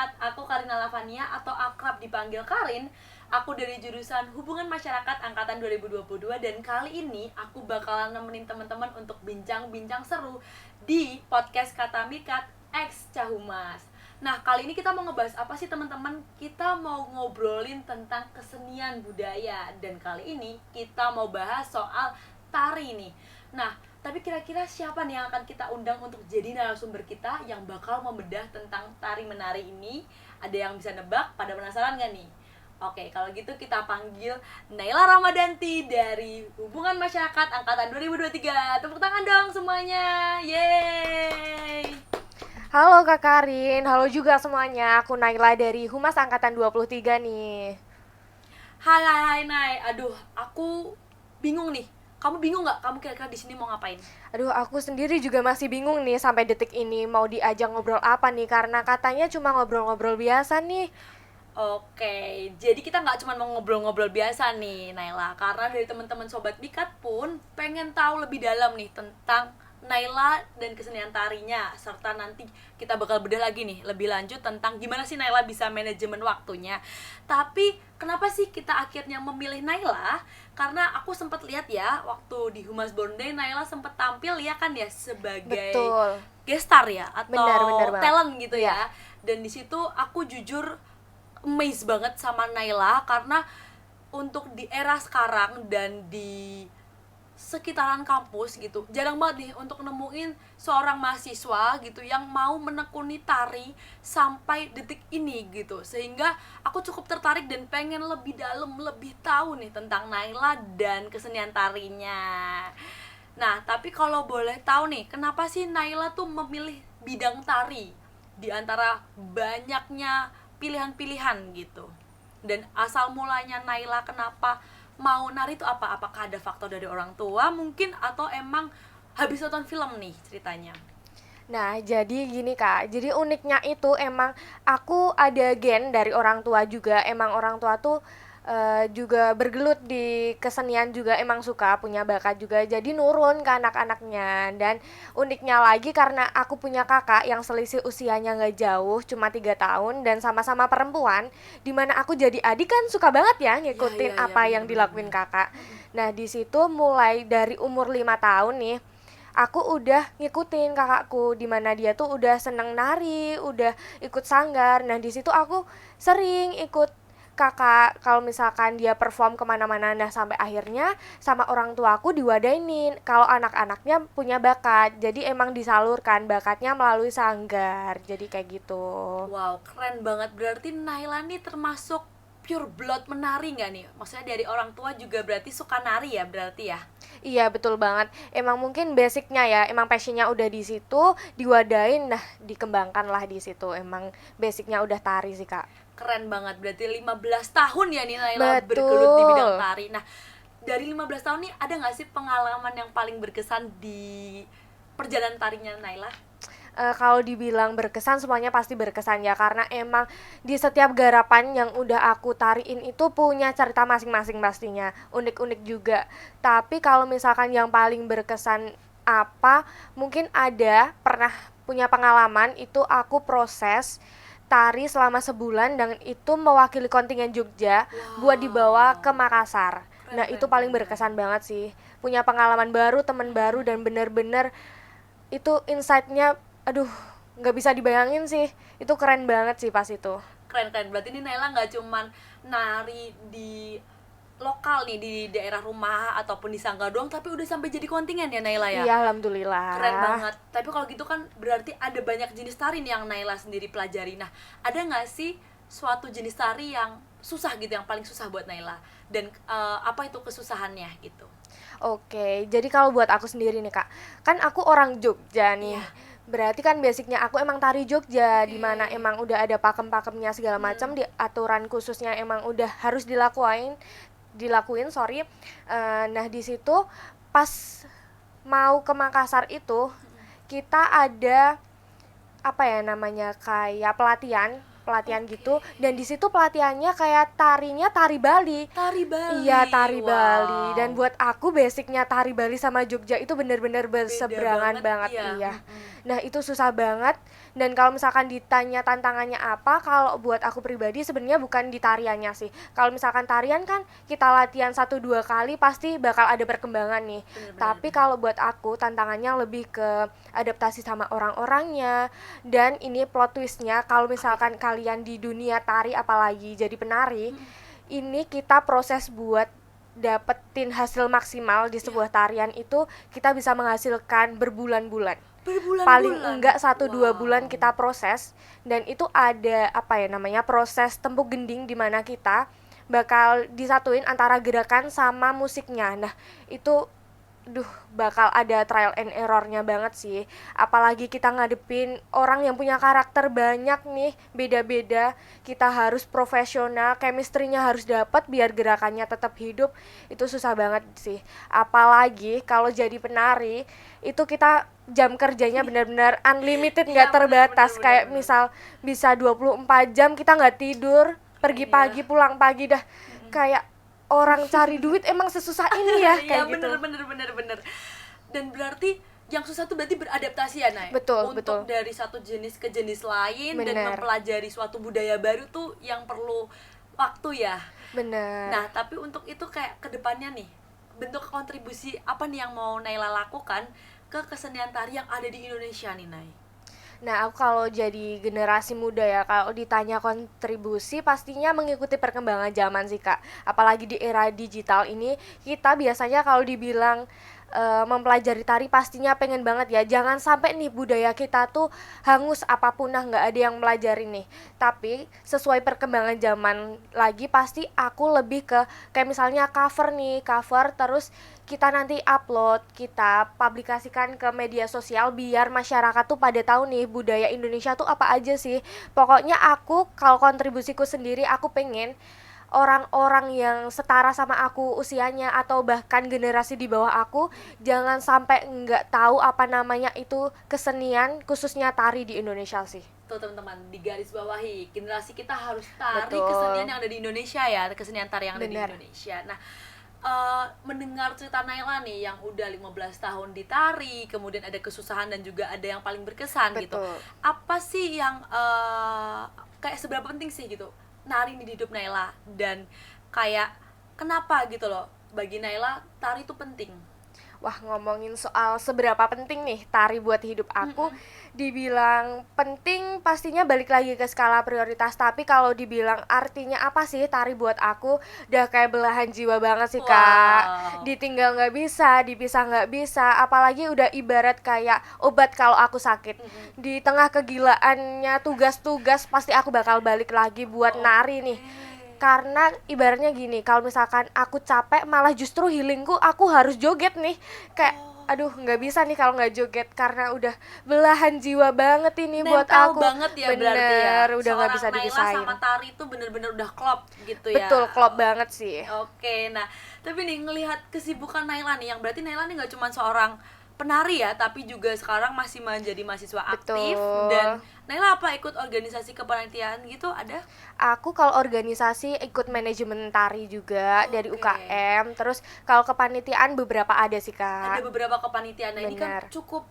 Masyarakat. Aku Karina Lavania atau akrab dipanggil Karin. Aku dari jurusan Hubungan Masyarakat angkatan 2022 dan kali ini aku bakalan nemenin teman-teman untuk bincang-bincang seru di podcast Kata Mikat X Cahumas. Nah, kali ini kita mau ngebahas apa sih teman-teman? Kita mau ngobrolin tentang kesenian budaya dan kali ini kita mau bahas soal tari nih. Nah, tapi kira-kira siapa nih yang akan kita undang untuk jadi narasumber kita yang bakal membedah tentang tari menari ini? Ada yang bisa nebak? Pada penasaran gak nih? Oke, kalau gitu kita panggil Naila Ramadanti dari Hubungan Masyarakat angkatan 2023. Tepuk tangan dong semuanya. Yeay. Halo Kak Karin, halo juga semuanya. Aku Naila dari Humas Angkatan 23 nih. Hai Nay. Aduh, aku bingung nih. Kamu bingung nggak? Kamu kira-kira di sini mau ngapain? Aduh, aku sendiri juga masih bingung nih sampai detik ini mau diajak ngobrol apa nih, karena katanya cuma ngobrol-ngobrol biasa nih. Oke, jadi kita nggak cuma mau ngobrol-ngobrol biasa nih, Naila. Karena dari teman-teman Sobat Mikat pun pengen tahu lebih dalam nih tentang Naila dan kesenian tarinya. Serta nanti kita bakal bedah lagi nih lebih lanjut tentang gimana sih Naila bisa manajemen waktunya. Tapi kenapa sih kita akhirnya memilih Naila? Karena aku sempat lihat ya, waktu di Humas Bonde, Naila sempat tampil ya kan ya sebagai Betul. gestar ya Benar atau banget. talent gitu Iya. ya. Dan di situ aku jujur amazed banget sama Naila karena untuk di era sekarang dan di sekitaran kampus gitu jarang banget nih untuk nemuin seorang mahasiswa gitu yang mau menekuni tari sampai detik ini gitu, sehingga aku cukup tertarik dan pengen lebih dalam lebih tahu nih tentang Naila dan kesenian tarinya. Nah, tapi kalau boleh tahu nih, kenapa sih Naila tuh memilih bidang tari di antara banyaknya pilihan-pilihan gitu? Dan asal mulanya Naila kenapa mau nari itu apa? Apakah ada faktor dari orang tua mungkin atau emang habis nonton film nih ceritanya? Nah, jadi gini Kak, jadi uniknya itu emang aku ada gen dari orang tua juga. Emang orang tua tuh juga bergelut di kesenian juga, emang suka, punya bakat juga. Jadi nurun ke anak-anaknya. Dan uniknya lagi karena aku punya kakak yang selisih usianya nggak jauh, cuma 3 tahun dan sama-sama perempuan. Dimana aku jadi adik kan suka banget ya Ya, ngikutin ya, ya, apa benar yang benar dilakuin benar. kakak. Nah, di situ mulai dari umur 5 tahun nih aku udah ngikutin kakakku, dimana dia tuh udah seneng nari, udah ikut sanggar. Nah di situ aku sering ikut kakak kalau misalkan dia perform kemana-mana. Nah sampai akhirnya sama orang tua aku diwadainin kalau anak-anaknya punya bakat, jadi emang disalurkan bakatnya melalui sanggar, jadi kayak gitu. Wow, keren banget. Berarti Naila nih termasuk pure blood menari nggak nih? Maksudnya dari orang tua juga berarti suka nari ya berarti ya? Iya betul banget. Emang mungkin basicnya ya, emang passionnya udah di situ, diwadain, nah dikembangkan lah di situ. Emang basicnya udah tari sih kak. Keren banget, berarti 15 tahun ya nih Naila bergelut di bidang Betul. tari. Nah, dari 15 tahun nih ada nggak sih pengalaman yang paling berkesan di perjalanan tarinya Naila? Kalau dibilang berkesan, semuanya pasti berkesan ya, karena emang di setiap garapan yang udah aku tariin itu punya cerita masing-masing pastinya, unik-unik juga. Tapi kalau misalkan yang paling berkesan apa, mungkin ada pernah punya pengalaman itu aku proses tari selama sebulan dan itu mewakili kontingen Jogja buat dibawa ke Wow, Makassar. keren Nah itu keren paling keren keren. berkesan banget sih, punya pengalaman baru, temen baru, dan bener-bener itu insight-nya, aduh, nggak bisa dibayangin sih, itu keren banget sih pas itu. Keren keren. Berarti ini Naila nggak cuman nari di lokal nih di daerah rumah ataupun di Sangga doang, tapi udah sampai jadi kontingen ya Naila ya. Iya Keren alhamdulillah. banget. Tapi kalau gitu kan berarti ada banyak jenis tari nih yang Naila sendiri pelajari. Nah, ada nggak sih suatu jenis tari yang susah gitu, yang paling susah buat Naila? Dan apa itu kesusahannya gitu? Oke, jadi kalau buat aku sendiri nih kak, kan aku orang Jogja nih, Iya. berarti kan basicnya aku emang tari Jogja, Oke. dimana emang udah ada pakem-pakemnya segala macam, Hmm. di aturan khususnya emang udah harus dilakuin sorry. Nah di situ pas mau ke Makassar itu kita ada apa ya namanya, kayak pelatihan pelatihan gitu, dan di situ pelatihannya kayak tarinya tari Bali. Tari Bali. Iya, tari Wow. Bali. Dan buat aku basicnya tari Bali sama Jogja itu bener-bener Beda berseberangan banget, iya. iya. Nah, itu susah banget. Dan kalau misalkan ditanya tantangannya apa, kalau buat aku pribadi sebenarnya bukan di tariannya sih. Kalau misalkan tarian kan kita latihan 1-2 kali pasti bakal ada perkembangan nih. Bener-bener. Tapi kalau buat aku tantangannya lebih ke adaptasi sama orang-orangnya. Dan ini plot twistnya, kalau misalkan kalian di dunia tari apalagi jadi penari, ini kita proses buat dapetin hasil maksimal di sebuah tarian itu kita bisa menghasilkan berbulan-bulan. Berbulan-bulan. Paling enggak 1-2 Wow. bulan kita proses, dan itu ada apa ya namanya, proses tempuk gending di mana kita bakal disatuin antara gerakan sama musiknya. Nah, itu bakal ada trial and errornya banget sih, apalagi kita ngadepin orang yang punya karakter banyak nih, beda-beda. Kita harus profesional, chemistry-nya harus dapat biar gerakannya tetap hidup. Itu susah banget sih, apalagi kalau jadi penari itu kita jam kerjanya benar-benar unlimited, nggak Iya, terbatas. bener, Kayak bener. misal bisa 24 jam kita nggak tidur, pergi Iya. pagi pulang pagi dah. Kayak orang cari duit emang sesusah ini ya, kayak gitu. Bener. Dan berarti yang susah tuh berarti beradaptasi ya, Nay? Betul, Untuk betul. dari satu jenis ke jenis lain dan Bener. mempelajari suatu budaya baru tuh yang perlu waktu ya. Bener. Nah, tapi untuk itu kayak kedepannya nih, bentuk kontribusi apa nih yang mau Naila lakukan ke kesenian tari yang ada di Indonesia nih, Nay? Nah, aku kalau jadi generasi muda ya, kalau ditanya kontribusi pastinya mengikuti perkembangan zaman sih, Kak. Apalagi di era digital ini, kita biasanya kalau dibilang mempelajari tari pastinya pengen banget ya. Jangan sampai nih budaya kita tuh hangus apapun, nah nggak ada yang melajari nih. Tapi sesuai perkembangan zaman lagi, pasti aku lebih ke kayak misalnya cover terus kita nanti upload, kita publikasikan ke media sosial biar masyarakat tuh pada tahu nih budaya Indonesia tuh apa aja sih. Pokoknya aku kalau kontribusiku sendiri, aku pengen orang-orang yang setara sama aku usianya atau bahkan generasi di bawah aku jangan sampai nggak tahu apa namanya itu kesenian, khususnya tari di Indonesia sih. Tuh teman-teman, di garis bawahi, generasi kita harus tari Betul. kesenian yang ada di Indonesia ya, kesenian tari yang ada di Bener. Indonesia. Nah, mendengar cerita Naila nih yang udah 15 tahun di tari, kemudian ada kesusahan dan juga ada yang paling berkesan gitu. Betul. Apa sih yang kayak seberapa penting sih gitu nari di hidup Naila, dan kayak kenapa gitu loh bagi Naila tari itu penting? Wah, ngomongin soal seberapa penting nih tari buat hidup aku, dibilang penting pastinya balik lagi ke skala prioritas. Tapi kalau dibilang artinya apa sih tari buat aku, udah kayak belahan jiwa banget sih, Kak. Wow. Ditinggal nggak bisa, dipisah nggak bisa, apalagi udah ibarat kayak obat kalau aku sakit. Di tengah kegilaannya tugas-tugas pasti aku bakal balik lagi buat nari nih. Karena ibaratnya gini, kalau misalkan aku capek malah justru healingku aku harus joget nih. Kayak aduh nggak bisa nih kalau nggak joget, karena udah belahan jiwa banget ini buat Nempel aku. banget ya, Bener, berarti ya. udah nggak bisa Seorang Naila dipisahin. sama tari itu bener-bener udah klop gitu ya. Betul, klop banget sih. Oke, nah tapi nih ngelihat kesibukan Naila nih, yang berarti Naila nih nggak cuma seorang penari ya, tapi juga sekarang masih menjadi mahasiswa aktif. Betul. Dan Naila apa ikut organisasi kepanitiaan gitu ada? Aku kalau organisasi ikut manajemen tari juga dari Oke. UKM. Terus kalau kepanitiaan beberapa ada sih, Ada Kak. beberapa kepanitiaan. Nah, ini kan Benar. cukup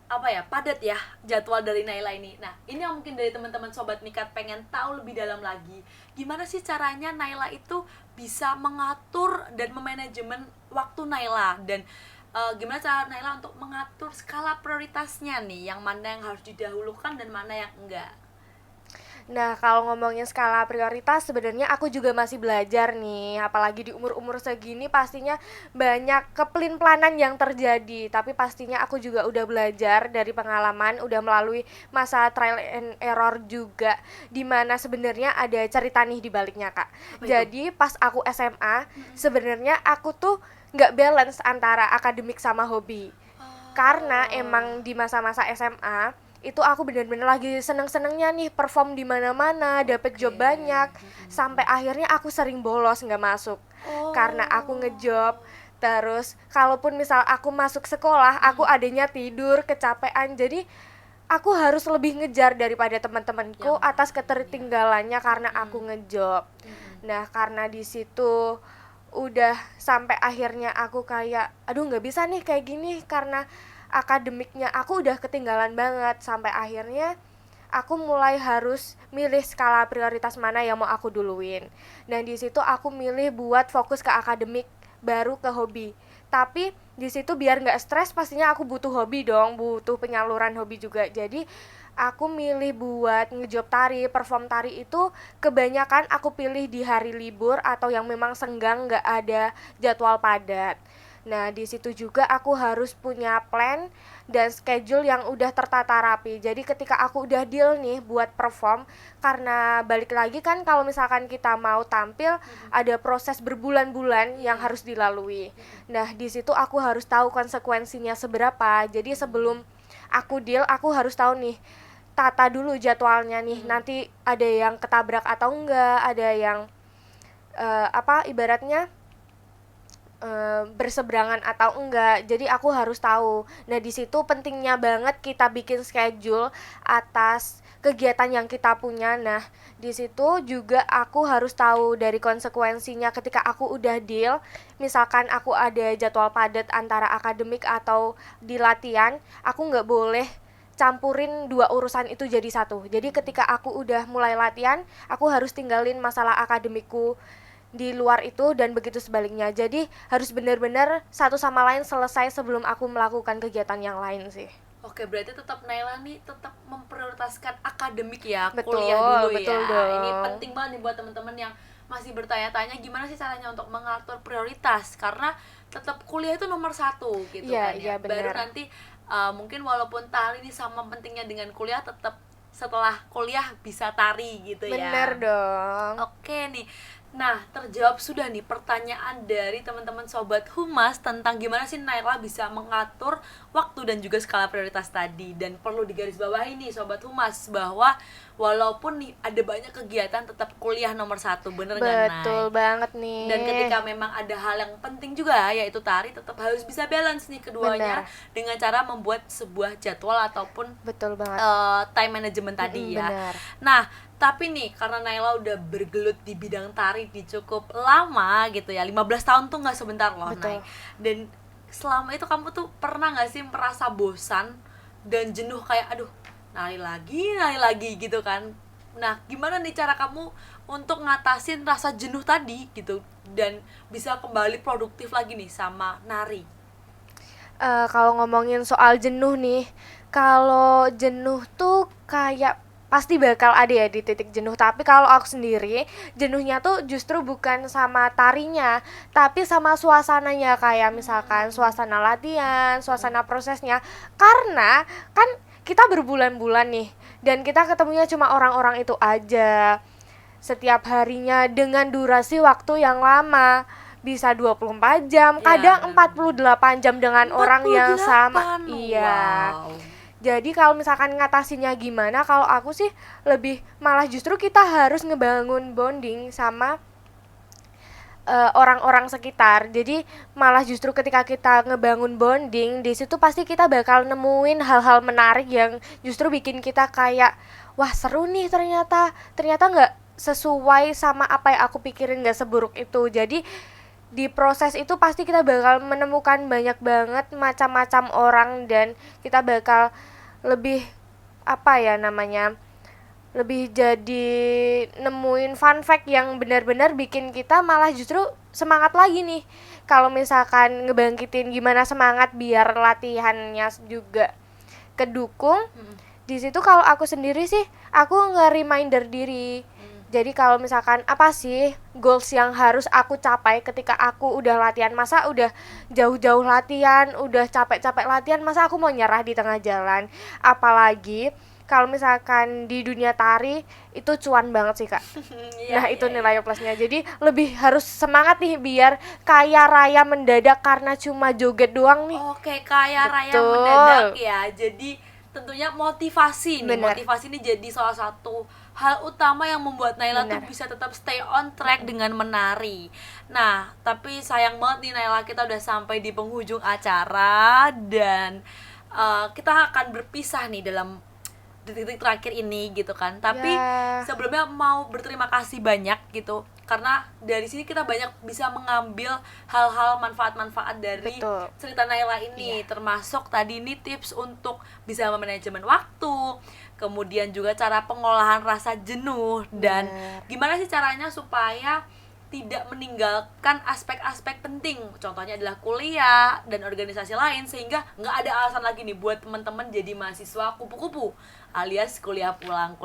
apa ya, padat ya jadwal dari Naila ini. Nah, ini yang mungkin dari teman-teman Sobat Mikat pengen tahu lebih dalam lagi, gimana sih caranya Naila itu bisa mengatur dan memanajemen waktu Naila, dan gimana cara Naila untuk mengatur skala prioritasnya nih, yang mana yang harus didahulukan dan mana yang enggak. Nah, kalau ngomongin skala prioritas, sebenarnya aku juga masih belajar nih. Apalagi di umur-umur segini pastinya banyak kepelin-pelanan yang terjadi. Tapi pastinya aku juga udah belajar dari pengalaman, udah melalui masa trial and error juga. Dimana sebenarnya ada cerita nih di baliknya, Kak. Apa itu? Jadi pas aku SMA, sebenarnya aku tuh nggak balance antara akademik sama hobi. Karena emang di masa-masa SMA itu aku bener-bener lagi seneng-senengnya nih perform di mana-mana, dapet job banyak, sampai akhirnya aku sering bolos nggak masuk. Karena aku ngejob. Terus kalaupun misal aku masuk sekolah, aku adanya tidur, kecapean. Jadi aku harus lebih ngejar daripada teman-temanku Yang atas lain, ketertinggalannya karena aku ngejob. Nah, karena di situ udah sampai akhirnya aku kayak aduh nggak bisa nih kayak gini karena akademiknya aku udah ketinggalan banget, sampai akhirnya aku mulai harus milih skala prioritas mana yang mau aku duluin. Dan di situ aku milih buat fokus ke akademik baru ke hobi. Tapi di situ biar nggak stres pastinya aku butuh hobi dong, butuh penyaluran hobi juga. Jadi aku milih buat ngejob tari, perform tari itu kebanyakan aku pilih di hari libur atau yang memang senggang nggak ada jadwal padat. Nah, di situ juga aku harus punya plan dan schedule yang udah tertata rapi. Jadi ketika aku udah deal nih buat perform, karena balik lagi kan kalau misalkan kita mau tampil ada proses berbulan-bulan yang harus dilalui. Nah, di situ aku harus tahu konsekuensinya seberapa. Jadi sebelum aku deal, aku harus tahu nih tata dulu jadwalnya nih. Nanti ada yang ketabrak atau enggak, ada yang ibaratnya berseberangan atau enggak. Jadi aku harus tahu. Nah, di situ pentingnya banget kita bikin schedule atas kegiatan yang kita punya. Nah, di situ juga aku harus tahu dari konsekuensinya ketika aku udah deal. Misalkan aku ada jadwal padat antara akademik atau di latihan, aku nggak boleh campurin dua urusan itu jadi satu. Jadi ketika aku udah mulai latihan, aku harus tinggalin masalah akademikku di luar itu dan begitu sebaliknya. Jadi harus benar-benar satu sama lain selesai sebelum aku melakukan kegiatan yang lain sih. Oke, berarti tetap Naila nih tetap memprioritaskan akademik ya, Betul, kuliah dulu betul ya. dong. Ini penting banget nih buat teman-teman yang masih bertanya-tanya gimana sih caranya untuk mengatur prioritas, karena tetap kuliah itu nomor satu gitu Iya, kan iya, ya. Baru benar. nanti mungkin walaupun tari ini sama pentingnya dengan kuliah, tetap setelah kuliah bisa tari gitu ya. Bener dong. Oke nih. Nah, terjawab sudah nih pertanyaan dari teman-teman Sobat Humas tentang gimana sih Naila bisa mengatur waktu dan juga skala prioritas tadi. Dan perlu digarisbawahi nih Sobat Humas bahwa walaupun nih ada banyak kegiatan, tetap kuliah nomor satu, bener nggak, Nay? Betul banget nih. Dan ketika memang ada hal yang penting juga yaitu tari, tetap harus bisa balance nih keduanya. Benar. Dengan cara membuat sebuah jadwal ataupun Betul banget. time management tadi ya. Benar. Nah, tapi nih karena Naila udah bergelut di bidang tari di cukup lama gitu ya, 15 tahun tuh nggak sebentar loh, Betul. Nay. Dan selama itu kamu tuh pernah nggak sih merasa bosan dan jenuh kayak aduh nari lagi gitu kan? Nah, gimana nih cara kamu untuk ngatasin rasa jenuh tadi gitu dan bisa kembali produktif lagi nih sama nari? Kalau ngomongin soal jenuh nih, kalau jenuh tuh kayak pasti bakal ada ya di titik jenuh. Tapi kalau aku sendiri, jenuhnya tuh justru bukan sama tarinya, tapi sama suasananya. Kayak misalkan suasana latihan, suasana prosesnya. Karena kan kita berbulan-bulan nih, dan kita ketemunya cuma orang-orang itu aja setiap harinya dengan durasi waktu yang lama, bisa 24 jam, Ya, kadang 48 jam dengan orang yang sama. 48, Iya. wow. Jadi kalau misalkan ngatasinnya gimana, kalau aku sih lebih malah justru kita harus ngebangun bonding sama orang-orang sekitar. Jadi malah justru ketika kita ngebangun bonding di situ pasti kita bakal nemuin hal-hal menarik yang justru bikin kita kayak wah seru nih, ternyata nggak sesuai sama apa yang aku pikirin, nggak seburuk itu. Jadi di proses itu pasti kita bakal menemukan banyak banget macam-macam orang dan kita bakal lebih lebih jadi nemuin fun fact yang benar-benar bikin kita malah justru semangat lagi nih. Kalau misalkan ngebangkitin gimana semangat biar latihannya juga kedukung. Di situ kalau aku sendiri sih aku nge-reminder diri. Jadi kalau misalkan apa sih goals yang harus aku capai ketika aku udah latihan, masa udah jauh-jauh latihan, udah capek-capek latihan, masa aku mau nyerah di tengah jalan. Apalagi kalau misalkan di dunia tari itu cuan banget sih, Kak. Nah, itu nilai plusnya. Jadi lebih harus semangat nih biar kaya raya mendadak karena cuma joget doang nih. Oke, kaya raya Betul. mendadak ya. Jadi tentunya motivasi nih. Benar. Motivasi ini jadi salah satu hal utama yang membuat Naila tuh Benar. bisa tetap stay on track dengan menari. Nah, tapi sayang banget nih Naila, kita udah sampai di penghujung acara dan kita akan berpisah nih dalam detik-detik terakhir ini gitu kan. Tapi Ya. sebelumnya mau berterima kasih banyak gitu, karena dari sini kita banyak bisa mengambil hal-hal manfaat-manfaat dari Betul. cerita Naila ini. Termasuk tadi ini tips untuk bisa memanajemen waktu, kemudian juga cara pengolahan rasa jenuh, dan Bener. gimana sih caranya supaya tidak meninggalkan aspek-aspek penting, contohnya adalah kuliah dan organisasi lain, sehingga nggak ada alasan lagi nih buat teman-teman jadi mahasiswa kupu-kupu alias kuliah pulang.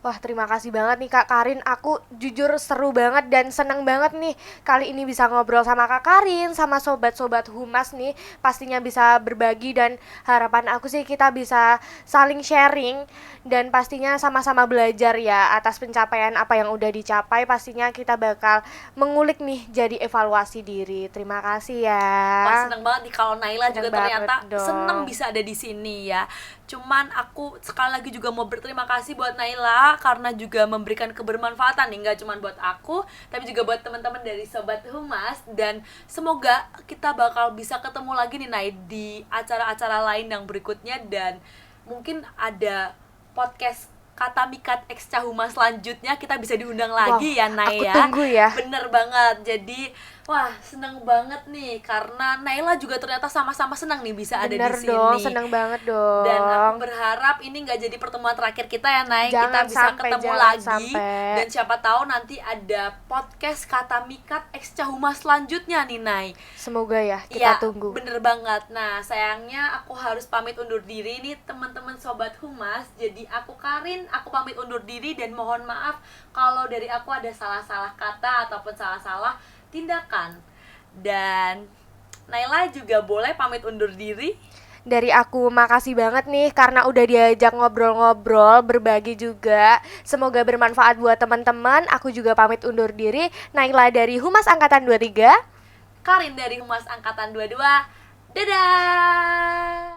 Wah, terima kasih banget nih Kak Karin. Aku jujur seru banget dan seneng banget nih kali ini bisa ngobrol sama Kak Karin, sama sobat-sobat Humas nih. Pastinya bisa berbagi dan harapan aku sih kita bisa saling sharing dan pastinya sama-sama belajar ya atas pencapaian apa yang udah dicapai. Pastinya kita bakal mengulik nih jadi evaluasi diri. Terima kasih ya. Wah, seneng banget nih kalau Naila Seneng juga ternyata banget dong. seneng bisa ada di sini ya. Cuman aku sekali lagi juga mau berterima kasih buat Naila karena juga memberikan kebermanfaatan nih, nggak cuma buat aku tapi juga buat teman-teman dari Sobat Humas, dan semoga kita bakal bisa ketemu lagi nih Nay di acara-acara lain yang berikutnya, dan mungkin ada podcast Kata Mikat X Cahuma selanjutnya kita bisa diundang lagi ya Nay aku ya. tunggu ya. Bener banget. Jadi wah, seneng banget nih karena Naila juga ternyata sama-sama senang nih bisa ada Bener di sini. dong, seneng banget dong. Dan aku berharap ini nggak jadi pertemuan terakhir kita ya Nay. Kita Jangan bisa sampai, ketemu jangan lagi. sampai. Dan siapa tahu nanti ada podcast Kata Mikat X Cahuma selanjutnya nih Nay. Semoga ya, kita Iya, tunggu. bener banget. Nah, sayangnya aku harus pamit undur diri nih teman-teman Sobat Humas. Jadi aku Karin, aku pamit undur diri dan mohon maaf kalau dari aku ada salah-salah kata ataupun salah-salah tindakan. Dan Naila juga boleh pamit undur diri. Dari aku makasih banget nih karena udah diajak ngobrol-ngobrol, berbagi juga. Semoga bermanfaat buat teman-teman. Aku juga pamit undur diri. Naila dari Humas Angkatan 23. Karin dari Humas Angkatan 22. Dadah!